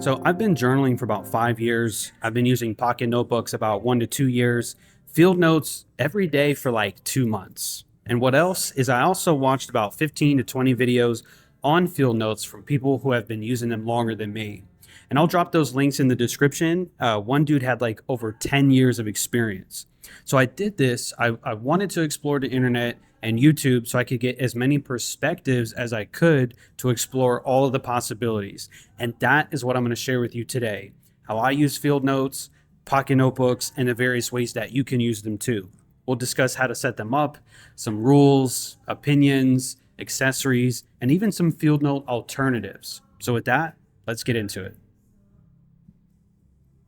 So I've been journaling for about 5 years. I've been using pocket notebooks about 1 to 2 years, field notes every day for like 2 months. And what else is I also watched about 15 to 20 videos on field notes from people who have been using them longer than me. And I'll drop those links in the description. One dude had like over 10 years of experience. So I did this. I wanted to explore the internet and YouTube so I could get as many perspectives as I could to explore all of the possibilities. And that is what I'm going to share with you today. How I use field notes, pocket notebooks, and the various ways that you can use them too. We'll discuss how to set them up, some rules, opinions, accessories, and even some field note alternatives. So with that, let's get into it.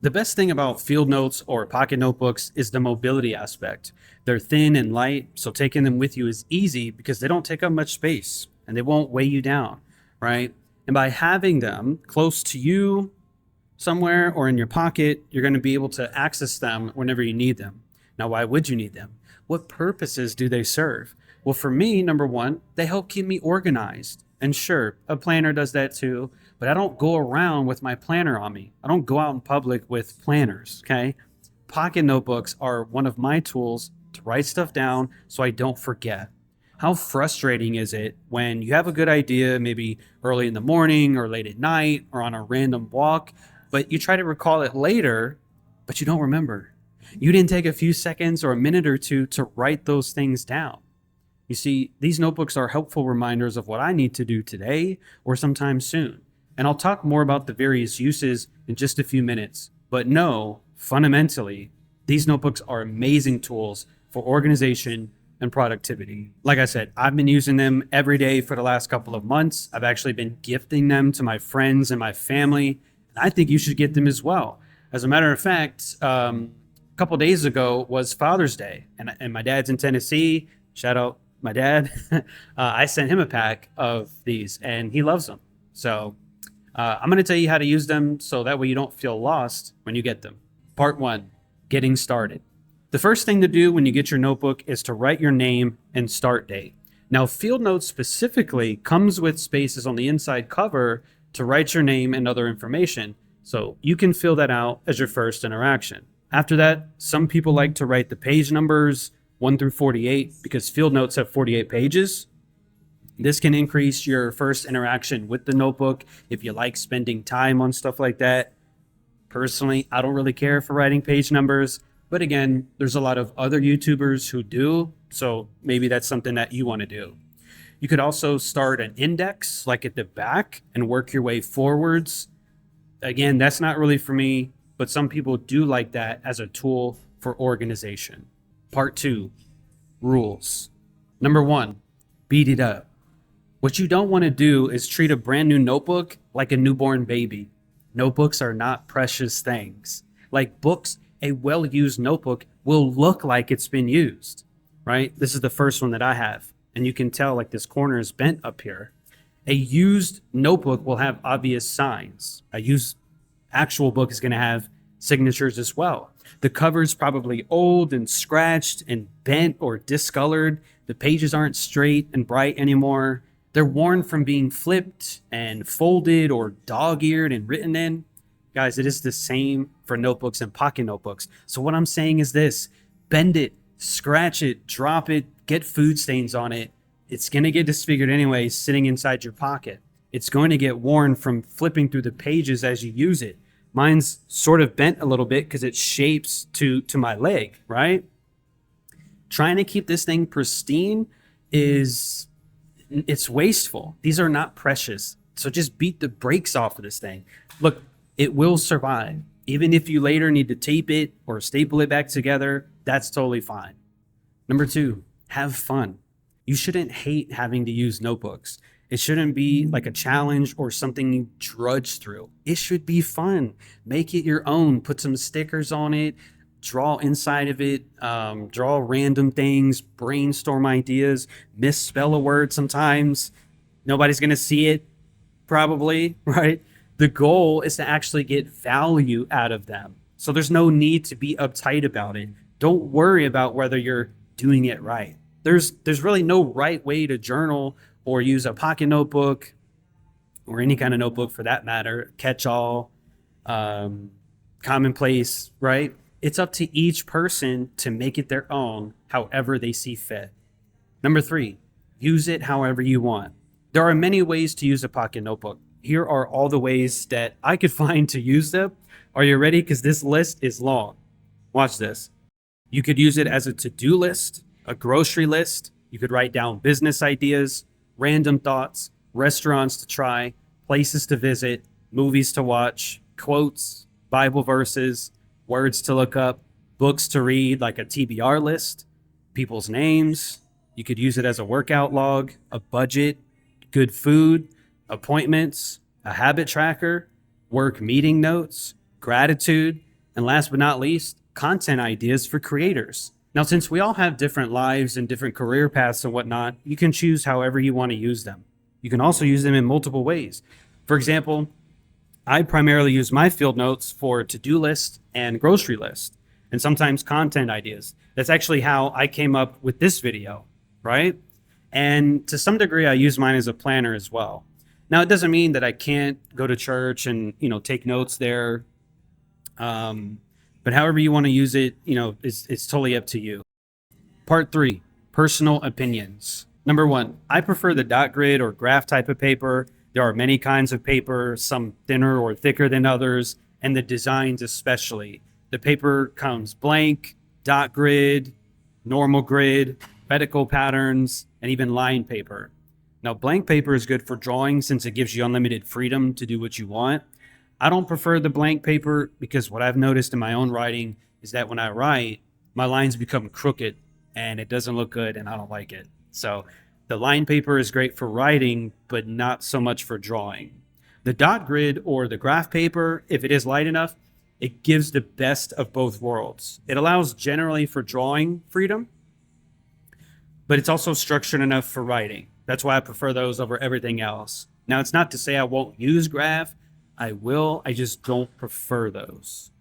The best thing about field notes or pocket notebooks is the mobility aspect. They're thin and light, so taking them with you is easy because they don't take up much space and they won't weigh you down, right? And by having them close to you somewhere or in your pocket, you're going to be able to access them whenever you need them. Now, why would you need them? What purposes do they serve? Well, for me, number one, they help keep me organized. And sure, a planner does that too, but I don't go around with my planner on me. I don't go out in public with planners, okay? Pocket notebooks are one of my tools to write stuff down so I don't forget. How frustrating is it when you have a good idea, maybe early in the morning or late at night or on a random walk, but you try to recall it later, but you don't remember. You didn't take a few seconds or a minute or two to write those things down. You see, these notebooks are helpful reminders of what I need to do today or sometime soon. And I'll talk more about the various uses in just a few minutes. But no, fundamentally, these notebooks are amazing tools for organization and productivity. Like I said, I've been using them every day for the last couple of months. I've actually been gifting them to my friends and my family. And I think you should get them as well. As a matter of fact, a couple days ago was Father's Day, and my dad's in Tennessee. Shout out my dad. I sent him a pack of these and he loves them. So I'm going to tell you how to use them so that way you don't feel lost when you get them. Part 1, getting started. The first thing to do when you get your notebook is to write your name and start date. Now, field notes specifically comes with spaces on the inside cover to write your name and other information. So you can fill that out as your first interaction. After that, some people like to write the page numbers 1 through 48 because field notes have 48 pages. This can increase your first interaction with the notebook if you like spending time on stuff like that. Personally, I don't really care for writing page numbers, but again, there's a lot of other YouTubers who do, so maybe that's something that you want to do. You could also start an index like at the back and work your way forwards. Again, that's not really for me, but some people do like that as a tool for organization. Part 2, rules. Number 1, beat it up. What you don't want to do is treat a brand new notebook like a newborn baby. Notebooks are not precious things. Like books, a well-used notebook will look like it's been used, right? This is the first one that I have, and you can tell like this corner is bent up here. A used notebook will have obvious signs. A used actual book is going to have signatures as well. The cover is probably old and scratched and bent or discolored. The pages aren't straight and bright anymore. They're worn from being flipped and folded or dog-eared and written in. Guys, it is the same for notebooks and pocket notebooks. So what I'm saying is this: bend it, scratch it, drop it, get food stains on it. It's going to get disfigured anyway sitting inside your pocket. It's going to get worn from flipping through the pages as you use it. Mine's sort of bent a little bit because it shapes to my leg, right? Trying to keep this thing pristine it's wasteful. These are not precious. So just beat the brakes off of this thing. Look, it will survive. Even if you later need to tape it or staple it back together, that's totally fine. Number 2, have fun. You shouldn't hate having to use notebooks. It shouldn't be like a challenge or something you drudge through. It should be fun. Make it your own. Put some stickers on it. Draw inside of it. Draw random things. Brainstorm ideas. Misspell a word sometimes. Nobody's going to see it, probably, right? The goal is to actually get value out of them. So there's no need to be uptight about it. Don't worry about whether you're doing it right. There's really no right way to journal or use a pocket notebook or any kind of notebook for that matter, catch-all. um, commonplace, right? It's up to each person to make it their own, however they see fit. Number three, use it however you want. There are many ways to use a pocket notebook. Here are all the ways that I could find to use them. Are you ready? Because this list is long. Watch this. You could use it as a to-do list, a grocery list. You could write down business ideas, random thoughts, restaurants to try, places to visit, movies to watch, quotes, Bible verses, words to look up, books to read, like a TBR list, people's names. You could use it as a workout log, a budget, good food, appointments, a habit tracker, work meeting notes, gratitude, and last but not least, content ideas for creators. Now, since we all have different lives and different career paths and whatnot, you can choose however you want to use them. You can also use them in multiple ways. For example, I primarily use my field notes for to-do list and grocery list, and sometimes content ideas. That's actually how I came up with this video, right? And to some degree, I use mine as a planner as well. Now, it doesn't mean that I can't go to church and, take notes there. But however you want to use it, it's totally up to you. Part 3, personal opinions. Number 1, I prefer the dot grid or graph type of paper. There are many kinds of paper, some thinner or thicker than others, and the designs especially. The paper comes blank, dot grid, normal grid, vertical patterns, and even line paper. Now, blank paper is good for drawing since it gives you unlimited freedom to do what you want. I don't prefer the blank paper because what I've noticed in my own writing is that when I write, my lines become crooked and it doesn't look good and I don't like it. So the line paper is great for writing, but not so much for drawing. The dot grid or the graph paper, if it is light enough, it gives the best of both worlds. It allows generally for drawing freedom, but it's also structured enough for writing. That's why I prefer those over everything else. Now, it's not to say I won't use graph. I will, I just don't prefer those.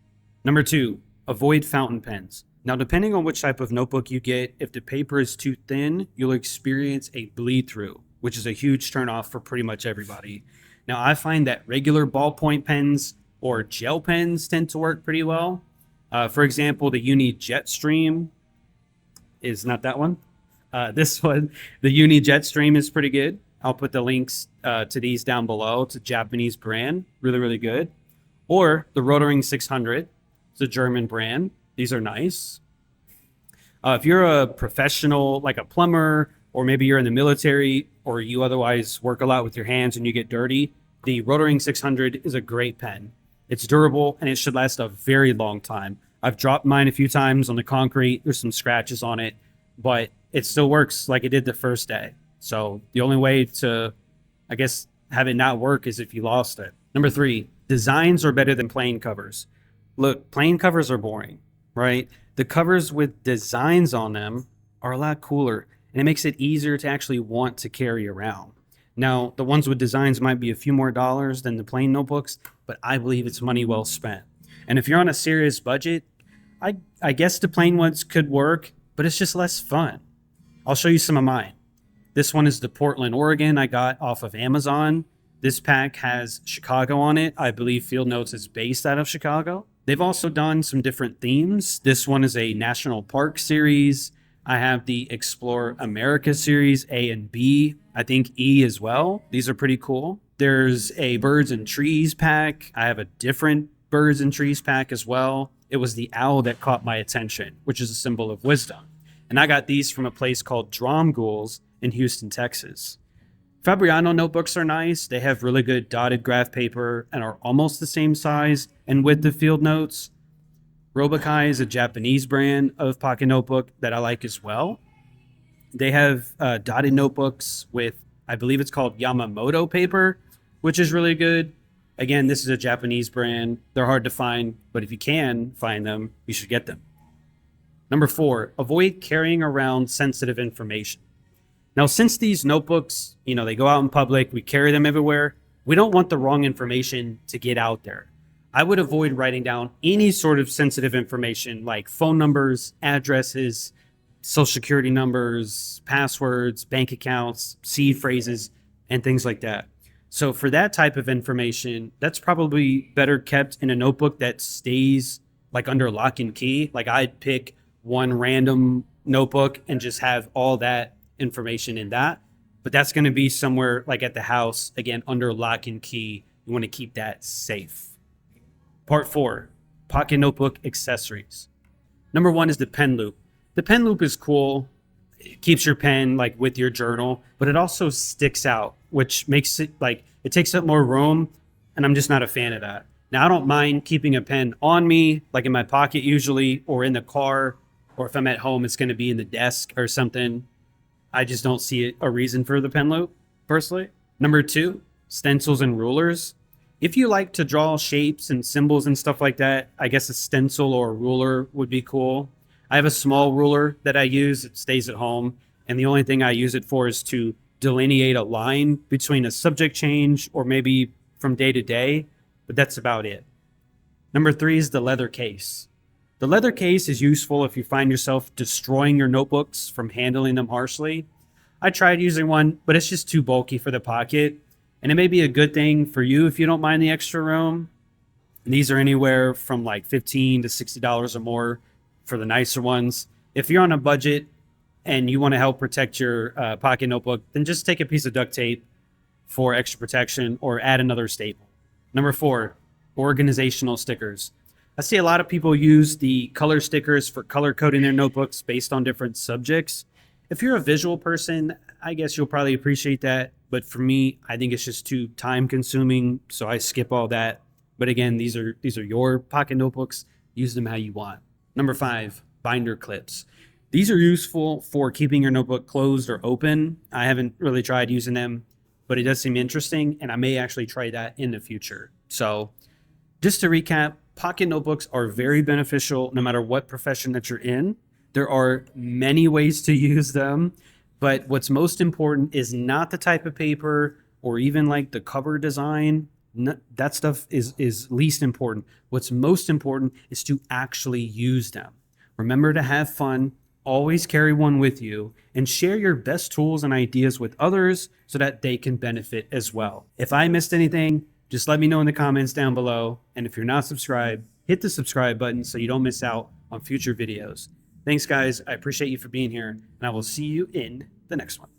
Number 2, avoid fountain pens. Now, depending on which type of notebook you get, if the paper is too thin, you'll experience a bleed through, which is a huge turnoff for pretty much everybody. Now, I find that regular ballpoint pens or gel pens tend to work pretty well. For example, the Uni Jetstream is not that one. This one, the Uni Jetstream is pretty good. I'll put the links to these down below. It's a Japanese brand, really, really good. Or the Rotring 600, it's a German brand. These are nice. If you're a professional, like a plumber, or maybe you're in the military, or you otherwise work a lot with your hands and you get dirty, the Rotring 600 is a great pen. It's durable and it should last a very long time. I've dropped mine a few times on the concrete. There's some scratches on it, but it still works like it did the first day. So the only way to, I guess, have it not work is if you lost it. Number 3, designs are better than plain covers. Look, plain covers are boring, right? The covers with designs on them are a lot cooler, and it makes it easier to actually want to carry around. Now, the ones with designs might be a few more dollars than the plain notebooks, but I believe it's money well spent. And if you're on a serious budget, I guess the plain ones could work, but it's just less fun. I'll show you some of mine. This one is the Portland, Oregon I got off of Amazon. This pack has Chicago on it. I believe Field Notes is based out of Chicago. They've also done some different themes. This one is a National Park series. I have the Explore America series, A and B. I think E as well. These are pretty cool. There's a Birds and Trees pack. I have a different Birds and Trees pack as well. It was the owl that caught my attention, which is a symbol of wisdom. And I got these from a place called Dromgools in Houston, Texas. Fabriano notebooks are nice. They have really good dotted graph paper and are almost the same size and width of Field Notes. Robokai is a Japanese brand of pocket notebook that I like as well. They have dotted notebooks with, I believe it's called Yamamoto paper, which is really good. Again, this is a Japanese brand. They're hard to find, but if you can find them, you should get them. Number 4, avoid carrying around sensitive information. Now, since these notebooks, they go out in public, we carry them everywhere, we don't want the wrong information to get out there. I would avoid writing down any sort of sensitive information like phone numbers, addresses, social security numbers, passwords, bank accounts, seed phrases, and things like that. So for that type of information, that's probably better kept in a notebook that stays like under lock and key. Like I'd pick one random notebook and just have all that information in that. But that's going to be somewhere like at the house, again, under lock and key. You want to keep that safe. Part 4, pocket notebook accessories. Number 1 is the pen loop. The pen loop is cool. It keeps your pen like with your journal, but it also sticks out, which makes it like it takes up more room. And I'm just not a fan of that. Now, I don't mind keeping a pen on me, like in my pocket usually, or in the car, or if I'm at home, it's going to be in the desk or something. I just don't see a reason for the pen loop, personally. Number 2, stencils and rulers. If you like to draw shapes and symbols and stuff like that, I guess a stencil or a ruler would be cool. I have a small ruler that I use. It stays at home. And the only thing I use it for is to delineate a line between a subject change or maybe from day to day. But that's about it. Number 3 is the leather case. The leather case is useful if you find yourself destroying your notebooks from handling them harshly. I tried using one, but it's just too bulky for the pocket. And it may be a good thing for you if you don't mind the extra room. And these are anywhere from like $15 to $60 or more for the nicer ones. If you're on a budget and you want to help protect your pocket notebook, then just take a piece of duct tape for extra protection or add another staple. Number 4, organizational stickers. I see a lot of people use the color stickers for color coding their notebooks based on different subjects. If you're a visual person, I guess you'll probably appreciate that. But for me, I think it's just too time consuming, so I skip all that. But again, these are your pocket notebooks. Use them how you want. Number 5, binder clips. These are useful for keeping your notebook closed or open. I haven't really tried using them, but it does seem interesting, and I may actually try that in the future. So just to recap, pocket notebooks are very beneficial no matter what profession that you're in. There are many ways to use them, but what's most important is not the type of paper or even like the cover design. That stuff is least important. What's most important is to actually use them. Remember to have fun, always carry one with you, and share your best tools and ideas with others so that they can benefit as well. If I missed anything, just let me know in the comments down below. And if you're not subscribed, hit the subscribe button so you don't miss out on future videos. Thanks, guys. I appreciate you for being here, and I will see you in the next one.